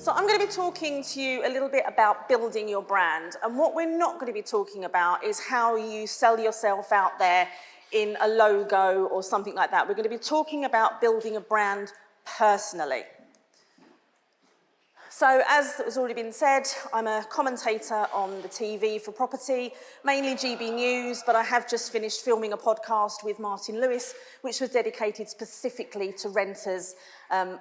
So I'm going to be talking to you a little bit about building your brand, and what we're not going to be talking about is how you sell yourself out there in a logo or something like that. We're going to be talking about building a brand personally. So as has already been said, I'm a commentator on the TV for property, mainly GB News, but I have just finished filming a podcast with Martin Lewis, which was dedicated specifically to renters.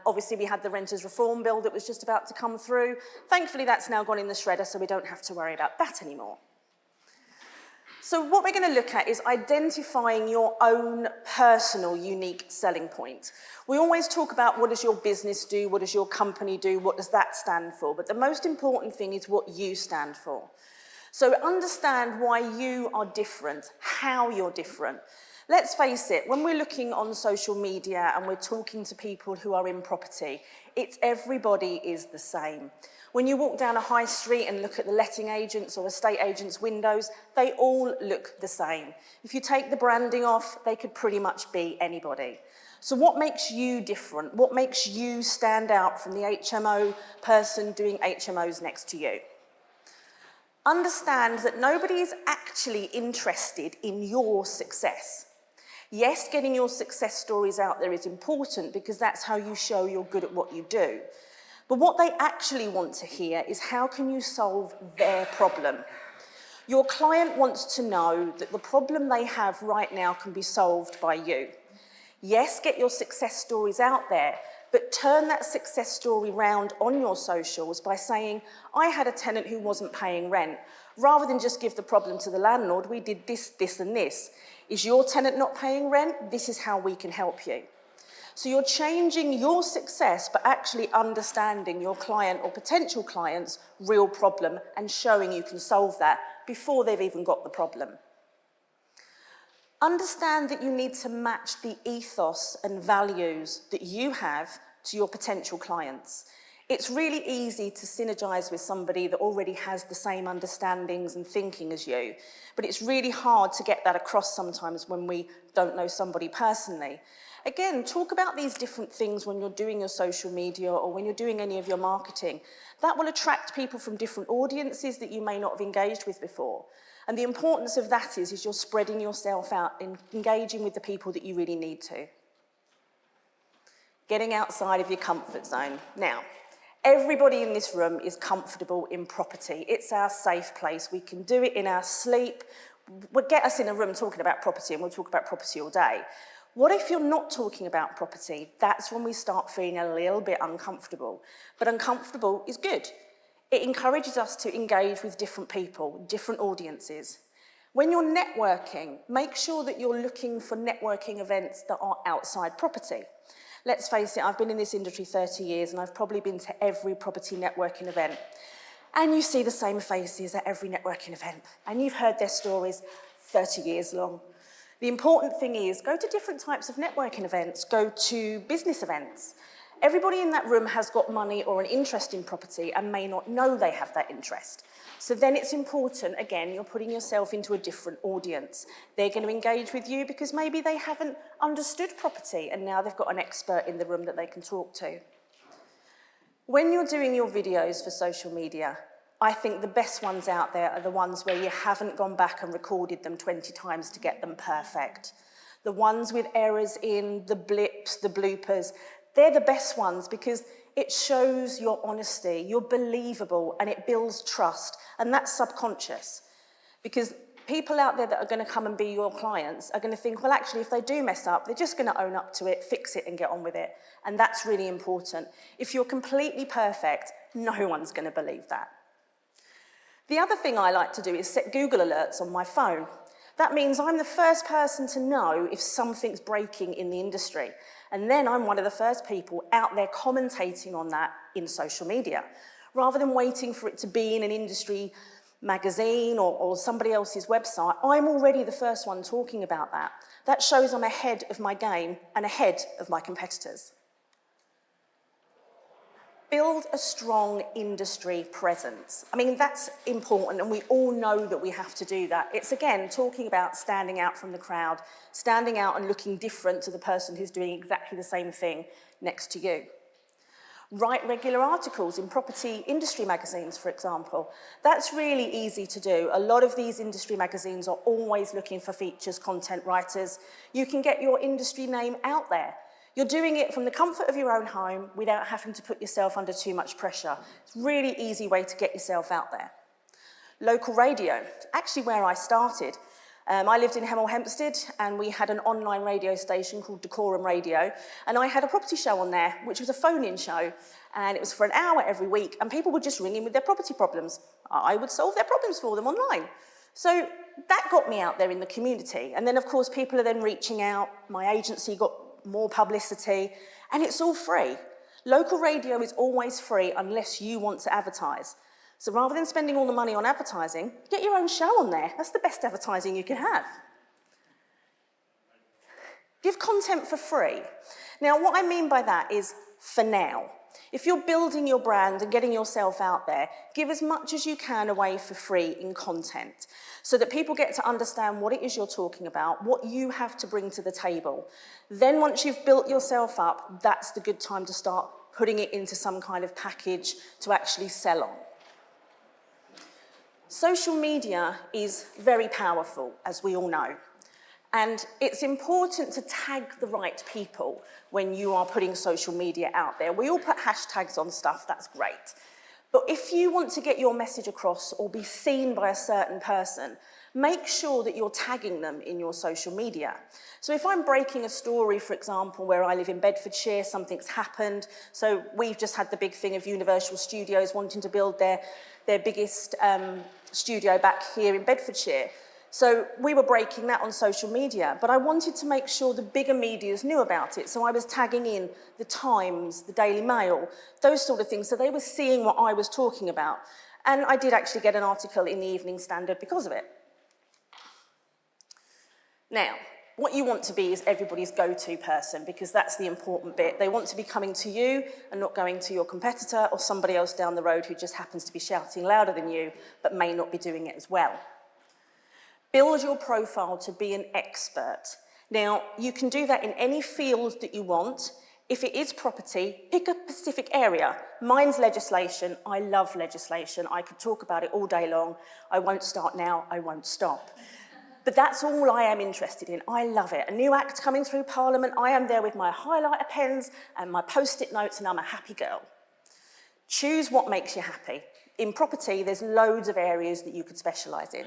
Obviously, we had the Renters Reform Bill that was just about to come through. Thankfully, that's now gone in the shredder, so we don't have to worry about that anymore. So what we're going to look at is identifying your own personal unique selling point. We always talk about what does your business do, what does your company do, what does that stand for, but the most important thing is what you stand for. So understand why you are different, how you're different. Let's face it, when we're looking on social media and we're talking to people who are in property, it's everybody is the same. When you walk down a high street and look at the letting agents or estate agents' windows, they all look the same. If you take the branding off, they could pretty much be anybody. So what makes you different? What makes you stand out from the HMO person doing HMOs next to you? Understand that nobody is actually interested in your success. Yes, getting your success stories out there is important because that's how you show you're good at what you do. But what they actually want to hear is how can you solve their problem? Your client wants to know that the problem they have right now can be solved by you. Yes, get your success stories out there, but turn that success story round on your socials by saying, I had a tenant who wasn't paying rent. Rather than just give the problem to the landlord, we did this, this, and this. Is your tenant not paying rent? This is how we can help you. So you're changing your success, but actually understanding your client or potential client's real problem and showing you can solve that before they've even got the problem. Understand that you need to match the ethos and values that you have to your potential clients. It's really easy to synergize with somebody that already has the same understandings and thinking as you, but it's really hard to get that across sometimes when we don't know somebody personally. Again, talk about these different things when you're doing your social media or when you're doing any of your marketing. That will attract people from different audiences that you may not have engaged with before. And the importance of that is you're spreading yourself out and engaging with the people that you really need to. Getting outside of your comfort zone. Now, everybody in this room is comfortable in property. It's our safe place. We can do it in our sleep. We'll get us in a room talking about property and we'll talk about property all day. What if you're not talking about property? That's when we start feeling a little bit uncomfortable. But uncomfortable is good. It encourages us to engage with different people, different audiences. When you're networking, make sure that you're looking for networking events that are outside property. Let's face it, I've been in this industry 30 years and I've probably been to every property networking event. And you see the same faces at every networking event. And you've heard their stories 30 years long. The important thing is go to different types of networking events, go to business events. Everybody in that room has got money or an interest in property and may not know they have that interest. So then it's important, again, you're putting yourself into a different audience. They're going to engage with you because maybe they haven't understood property and now they've got an expert in the room that they can talk to. When you're doing your videos for social media, I think the best ones out there are the ones where you haven't gone back and recorded them 20 times to get them perfect. The ones with errors in, the blips, the bloopers, they're the best ones because it shows your honesty, you're believable, and it builds trust, and that's subconscious. Because people out there that are going to come and be your clients are going to think, well, actually, if they do mess up, they're just going to own up to it, fix it, and get on with it. And that's really important. If you're completely perfect, no one's going to believe that. The other thing I like to do is set Google alerts on my phone. That means I'm the first person to know if something's breaking in the industry. And then I'm one of the first people out there commentating on that in social media. Rather than waiting for it to be in an industry magazine or somebody else's website, I'm already the first one talking about that. That shows I'm ahead of my game and ahead of my competitors. Build a strong industry presence. I mean, that's important, and we all know that we have to do that. It's, again, talking about standing out from the crowd, standing out and looking different to the person who's doing exactly the same thing next to you. Write regular articles in property industry magazines, for example. That's really easy to do. A lot of these industry magazines are always looking for features content writers. You can get your industry name out there. You're doing it from the comfort of your own home without having to put yourself under too much pressure. It's a really easy way to get yourself out there. Local radio, actually where I started. I lived in Hemel Hempstead and we had an online radio station called Decorum Radio, and I had a property show on there, which was a phone-in show, and it was for an hour every week, and people would just ring in with their property problems. I would solve their problems for them online. So that got me out there in the community, and then of course people are then reaching out. My agency got more publicity, and it's all free. Local radio is always free unless you want to advertise. So rather than spending all the money on advertising, get your own show on there. That's the best advertising you can have. Give content for free. Now, what I mean by that is for now. If you're building your brand and getting yourself out there, give as much as you can away for free in content so that people get to understand what it is you're talking about, what you have to bring to the table. Then once you've built yourself up, that's the good time to start putting it into some kind of package to actually sell on. Social media is very powerful, as we all know, and it's important to tag the right people when you are putting social media out there. We all put hashtags on stuff, that's great. But if you want to get your message across or be seen by a certain person, make sure that you're tagging them in your social media. So if I'm breaking a story, for example, where I live in Bedfordshire, something's happened, so we've just had the big thing of Universal Studios wanting to build their biggest studio back here in Bedfordshire. So we were breaking that on social media, but I wanted to make sure the bigger medias knew about it. So I was tagging in the Times, the Daily Mail, those sort of things, so they were seeing what I was talking about. And I did actually get an article in the Evening Standard because of it. Now, what you want to be is everybody's go-to person, because that's the important bit. They want to be coming to you and not going to your competitor or somebody else down the road who just happens to be shouting louder than you, but may not be doing it as well. Build your profile to be an expert. Now, you can do that in any field that you want. If it is property, pick a specific area. Mine's legislation. I love legislation. I could talk about it all day long. I won't start now. I won't stop. But that's all I am interested in. I love it. A new act coming through Parliament, I am there with my highlighter pens and my post-it notes, and I'm a happy girl. Choose what makes you happy. In property, there's loads of areas that you could specialise in.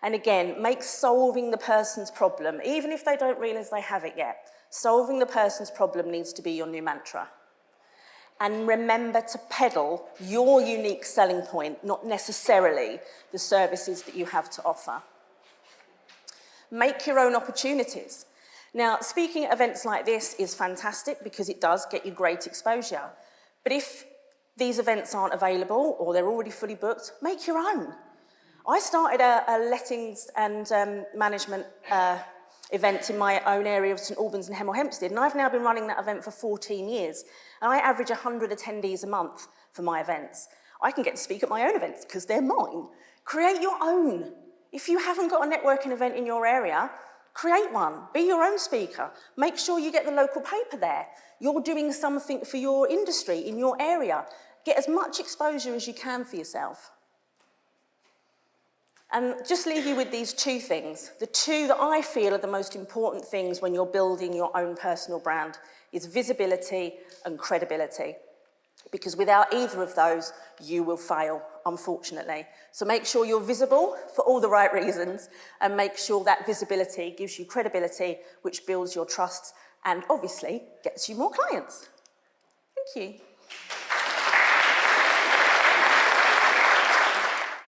And again, make solving the person's problem, even if they don't realise they have it yet, solving the person's problem needs to be your new mantra. And remember to peddle your unique selling point, not necessarily the services that you have to offer. Make your own opportunities. Now, speaking at events like this is fantastic because it does get you great exposure. But if these events aren't available or they're already fully booked, make your own. I started a lettings and management event in my own area of St Albans and Hemel Hempstead, and I've now been running that event for 14 years. And I average 100 attendees a month for my events. I can get to speak at my own events because they're mine. Create your own. If you haven't got a networking event in your area, create one. Be your own speaker. Make sure you get the local paper there. You're doing something for your industry in your area. Get as much exposure as you can for yourself. And just leave you with these two things. The two that I feel are the most important things when you're building your own personal brand is visibility and credibility. Because without either of those, you will fail, unfortunately. So make sure you're visible for all the right reasons, and make sure that visibility gives you credibility, which builds your trust and obviously gets you more clients. Thank you.